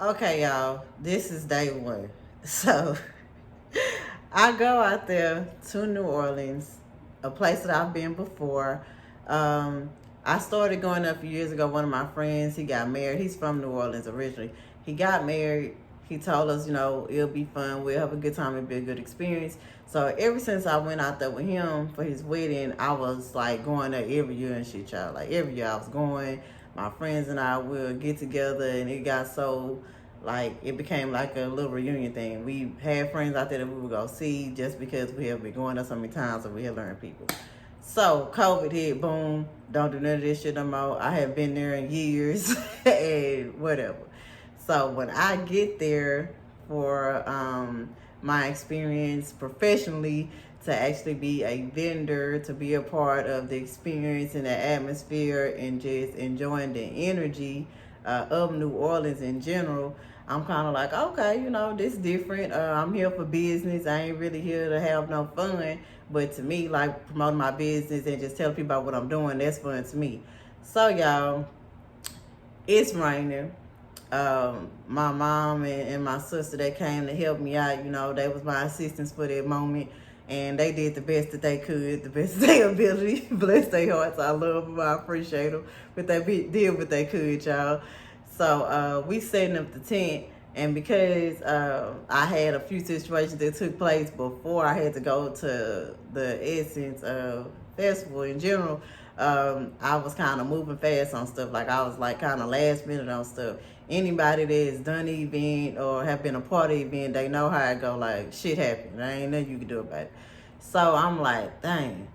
Okay, y'all, this is day one. So I go out there to New Orleans, a place that I've been before. Um, I started going there a few years ago. One of my friends, he got married. He's from New Orleans originally. He got married. He told us, it'll be fun. We'll have a good time. It'll be a good experience. So ever since I went out there with him for his wedding, I was like going there every year and shit, y'all. Like every year I was going. My friends and I would get together, and it got so like it became like a little reunion thing. We had friends out there that we would go see just because we have been going there so many times and we had learned people. So COVID hit, boom, don't do none of this shit no more. I have been there in years and whatever. So when I get there for my experience professionally, to actually be a vendor, to be a part of the experience and the atmosphere and just enjoying the energy of New Orleans in general, I'm kind of like, okay, this is different. I'm here for business. I ain't really here to have no fun. But to me, like promoting my business and just telling people about what I'm doing, that's fun to me. So, y'all, it's raining. My mom and my sister, they came to help me out. They was my assistants for that moment. And they did the best that they could, the best of their ability. Bless their hearts. I love them. I appreciate them. But they did what they could, y'all. So we setting up the tent. And because I had a few situations that took place before I had to go to the Essence Festival in general, I was kind of moving fast on stuff. Like I was like kind of last minute on stuff. Anybody that has done the event or have been a part of the event, they know how it go. Like shit happened. There ain't nothing you can do about it. So I'm like, dang,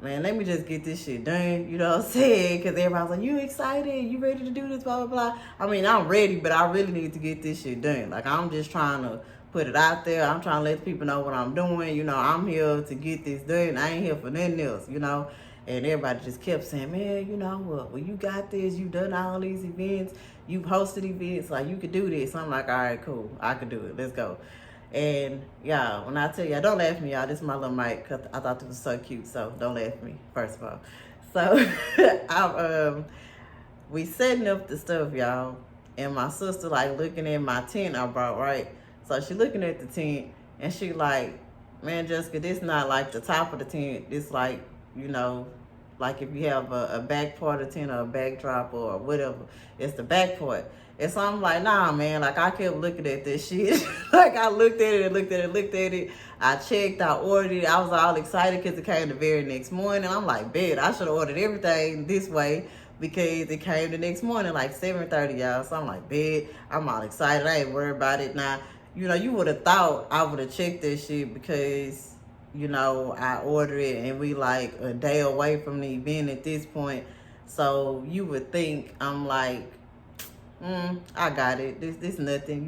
man, let me just get this shit done. You know what I'm saying? Because everybody's like, you excited? You ready to do this? Blah, blah, blah. I mean, I'm ready, but I really need to get this shit done. Like, I'm just trying to put it out there. I'm trying to let people know what I'm doing. I'm here to get this done. I ain't here for nothing else. And everybody just kept saying, man, what? Well, you got this. You've done all these events. You've hosted events. Like, you could do this. I'm like, all right, cool. I could do it. Let's go. And y'all, when I tell y'all, don't laugh at me, y'all. This is my little mic because I thought this was so cute. So don't laugh at me, first of all. So we setting up the stuff, y'all. And my sister like looking at my tent I brought, right? So she looking at the tent and she like, man, Jessica, this not like the top of the tent. This like, you know, like if you have a back part of the tent or a backdrop or whatever, it's the back part. And so I'm like, nah, man. Like I kept looking at this shit. Like I looked at it and looked at it. I checked, I ordered it. I was all excited because it came the very next morning. I'm like, bet I should have ordered everything this way because it came the next morning, like 7:30, y'all. So I'm like, bet I'm all excited. I ain't worried about it now. You would have thought I would have checked this shit because I ordered it and we like a day away from the event at this point. So you would think I'm like, I got it. This nothing.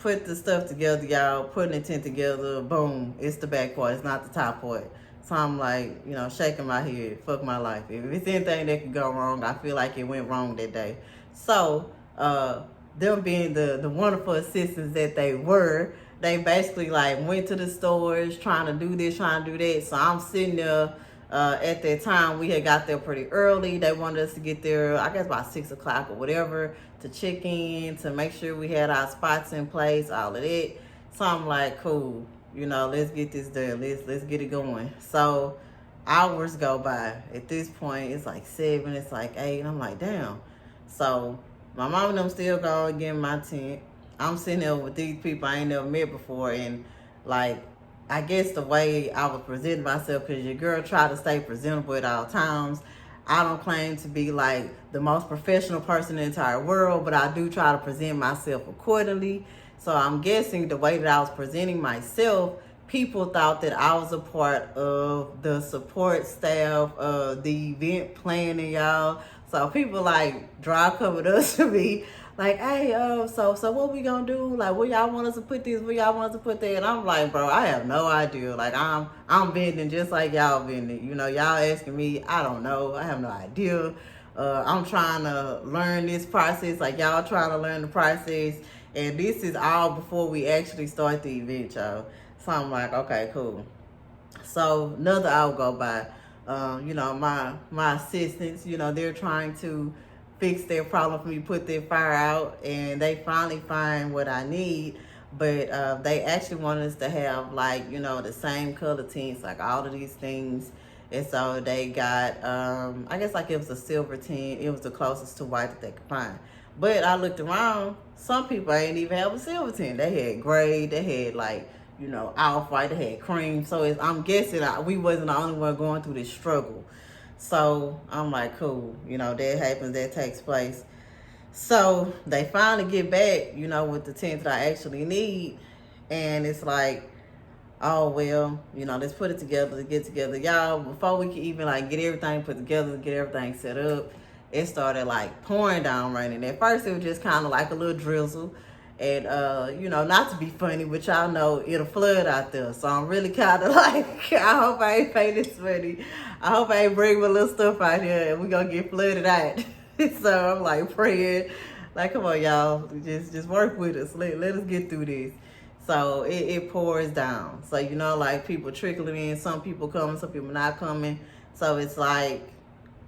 Put the stuff together, y'all. Putting the tent together. Boom. It's the back part. It's not the top part. So I'm like, shaking my head. Fuck my life. If it's anything that could go wrong, I feel like it went wrong that day. So, them being the wonderful assistants that they were, they basically like went to the stores trying to do this, trying to do that. So I'm sitting there. At that time, we had got there pretty early. They wanted us to get there, I guess, about 6 o'clock or whatever, to check in, to make sure we had our spots in place, all of that. So I'm like, cool, let's get this done. Let's get it going. So hours go by. At this point, it's like 7, it's like 8. And I'm like, damn. So my mom and them still going getting my tent. I'm sitting there with these people I ain't never met before, and like, I guess the way I was presenting myself, because your girl tried to stay presentable at all times. I don't claim to be like the most professional person in the entire world, but I do try to present myself accordingly. So I'm guessing the way that I was presenting myself, people thought that I was a part of the support staff of the event planning, y'all. So people like dry covered us to me like, hey, so what we gonna do? Like, where y'all want us to put this? Where y'all want us to put that? And I'm like, bro, I have no idea. Like, I'm vending just like y'all vending. Y'all asking me, I don't know. I have no idea. I'm trying to learn this process. Like, y'all trying to learn the process. And this is all before we actually start the event, y'all. So I'm like, okay, cool. So another hour go by. My assistants, they're trying to fix their problem for me, put their fire out, and they finally find what I need. But they actually wanted us to have, like, the same color tints, like all of these things. And so they got, I guess like it was a silver tint. It was the closest to white that they could find. But I looked around, some people ain't even have a silver tint. They had gray, they had like, off-white, they had cream. So I'm guessing we wasn't the only one going through this struggle. So I'm like, cool, that happens, that takes place. So they finally get back, with the tint that I actually need. And it's like, oh, well, let's put it together, get together. Y'all, before we could even like get everything put together, get everything set up, it started like pouring down raining. At first it was just kind of like a little drizzle. And, not to be funny, but y'all know it'll flood out there. So I'm really kind of like, I hope I ain't paying this money. I hope I ain't bring my little stuff out here and we're going to get flooded out. So I'm like praying, like, come on, y'all, just work with us. Let us get through this. So it pours down. So, like people trickling in, some people coming, some people not coming. So it's like,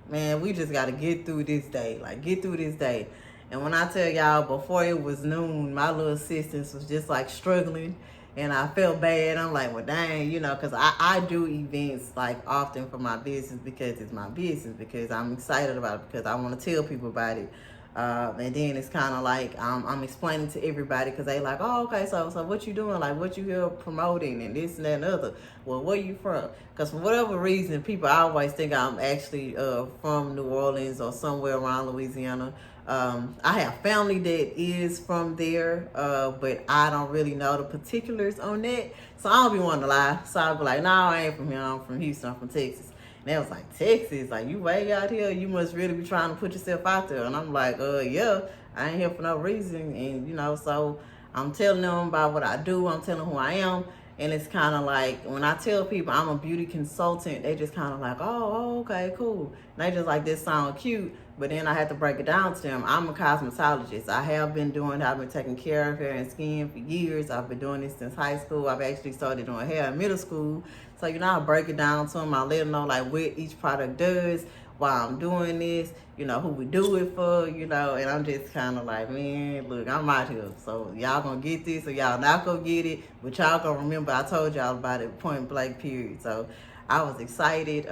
man, we just got to get through this day. Like, get through this day. And when I tell y'all, before it was noon, my little assistants was just like struggling. And I felt bad. I'm like, well, dang, because I do events like often for my business because it's my business, because I'm excited about it, because I want to tell people about it. And then it's kind of like I'm explaining to everybody because they like, oh, okay, so what you doing? Like, what you here promoting and this and that and other. Well, where you from? Because for whatever reason, people always think I'm actually from New Orleans or somewhere around Louisiana. I have family that is from there, but I don't really know the particulars on that. So I don't be wanting to lie. So I'll be like, no, I ain't from here. I'm from Houston. I'm from Texas. And they was like, Texas? Like, you way out here? You must really be trying to put yourself out there. And I'm like, yeah, I ain't here for no reason. And, so I'm telling them about what I do. I'm telling who I am. And it's kind of like, when I tell people I'm a beauty consultant, they just kind of like, oh, okay, cool. And they just like, this sound cute. But then I had to break it down to them. I'm a cosmetologist. I've been taking care of hair and skin for years. I've been doing this since high school. I've actually started doing hair in middle school. So, I break it down to them. I let them know like what each product does, why I'm doing this, who we do it for, and I'm just kind of like, man, look, I'm out here. So y'all gonna get this or y'all not gonna get it, but y'all gonna remember I told y'all about it, point blank period. So I was excited.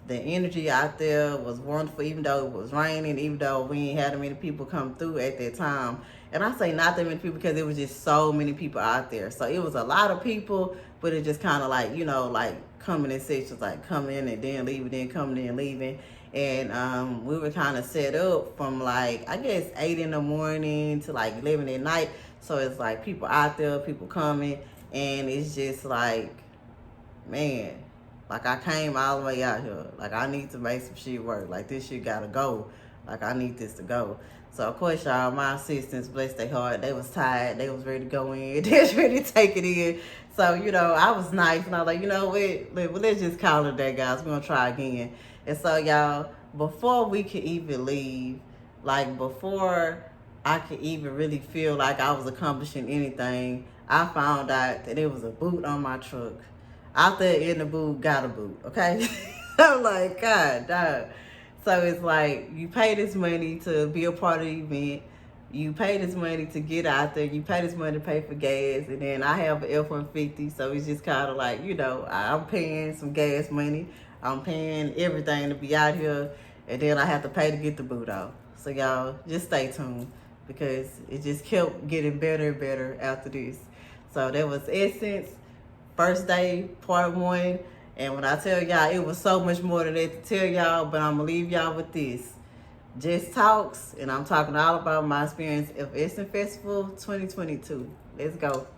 The energy out there was wonderful, even though it was raining, even though we ain't had that many people come through at that time. And I say not that many people because it was just so many people out there. So it was a lot of people, but it just kind of like, like coming in sections, like coming in and then leaving, then coming in and leaving. And we were kind of set up from like, I guess 8 in the morning to like 11 at night. So it's like people out there, people coming, and it's just like, man, like I came all the way out here. Like I need to make some shit work. Like this shit gotta go. Like I need this to go. So of course, y'all, my assistants, bless their heart, they was tired. They was ready to go in. They was ready to take it in. So, I was nice. And I was like, let's just call it that, guys. We're going to try again. And so, y'all, before we could even leave, like before I could even really feel like I was accomplishing anything, I found out that there was a boot on my truck. Out there in the boot, got a boot, okay? I'm like, God, dog. So it's like, you pay this money to be a part of the event. You pay this money to get out there. You pay this money to pay for gas. And then I have an F-150. So it's just kind of like, I'm paying some gas money. I'm paying everything to be out here. And then I have to pay to get the boot off. So y'all, just stay tuned. Because it just kept getting better and better after this. So that was Essence. First day, part 1. And when I tell y'all, it was so much more than that to tell y'all. But I'm going to leave y'all with this. Jess Talks, and I'm talking all about my experience of Essence Festival 2022. Let's go.